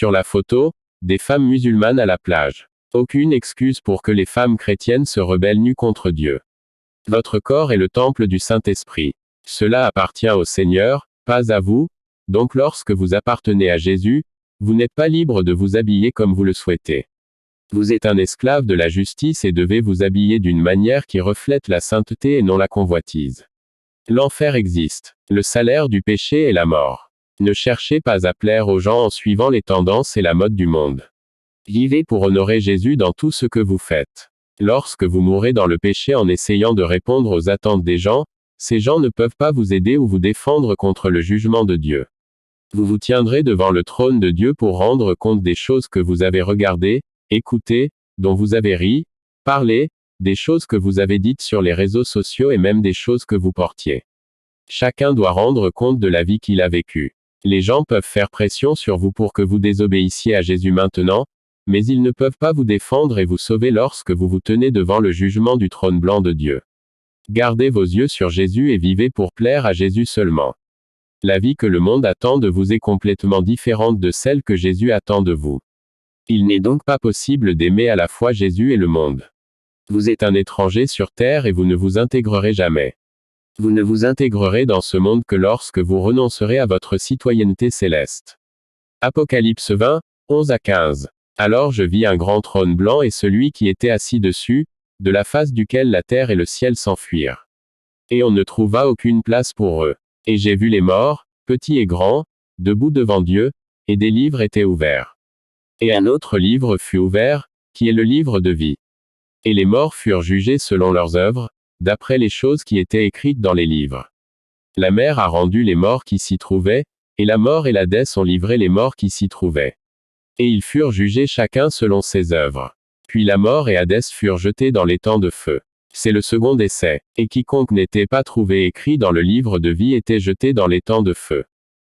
Sur la photo, des femmes musulmanes à la plage. Aucune excuse pour que les femmes chrétiennes se rebellent nues contre Dieu. Votre corps est le temple du Saint-Esprit. Cela appartient au Seigneur, pas à vous, donc lorsque vous appartenez à Jésus, vous n'êtes pas libre de vous habiller comme vous le souhaitez. Vous êtes un esclave de la justice et devez vous habiller d'une manière qui reflète la sainteté et non la convoitise. L'enfer existe. Le salaire du péché est la mort. Ne cherchez pas à plaire aux gens en suivant les tendances et la mode du monde. Vivez pour honorer Jésus dans tout ce que vous faites. Lorsque vous mourrez dans le péché en essayant de répondre aux attentes des gens, ces gens ne peuvent pas vous aider ou vous défendre contre le jugement de Dieu. Vous vous tiendrez devant le trône de Dieu pour rendre compte des choses que vous avez regardées, écoutées, dont vous avez ri, parlé, des choses que vous avez dites sur les réseaux sociaux et même des choses que vous portiez. Chacun doit rendre compte de la vie qu'il a vécue. Les gens peuvent faire pression sur vous pour que vous désobéissiez à Jésus maintenant, mais ils ne peuvent pas vous défendre et vous sauver lorsque vous vous tenez devant le jugement du trône blanc de Dieu. Gardez vos yeux sur Jésus et vivez pour plaire à Jésus seulement. La vie que le monde attend de vous est complètement différente de celle que Jésus attend de vous. Il n'est donc pas possible d'aimer à la fois Jésus et le monde. Vous êtes un étranger sur terre et vous ne vous intégrerez jamais. Vous ne vous intégrerez dans ce monde que lorsque vous renoncerez à votre citoyenneté céleste. Apocalypse 20, 11 à 15. Alors je vis un grand trône blanc et celui qui était assis dessus, de la face duquel la terre et le ciel s'enfuirent. Et on ne trouva aucune place pour eux. Et j'ai vu les morts, petits et grands, debout devant Dieu, et des livres étaient ouverts. Et un autre livre fut ouvert, qui est le livre de vie. Et les morts furent jugés selon leurs œuvres, d'après les choses qui étaient écrites dans les livres. La mer a rendu les morts qui s'y trouvaient, et la mort et l'Hadès ont livré les morts qui s'y trouvaient. Et ils furent jugés chacun selon ses œuvres. Puis la mort et Hadès furent jetés dans l'étang de feu. C'est le second décès. Et quiconque n'était pas trouvé écrit dans le livre de vie était jeté dans l'étang de feu.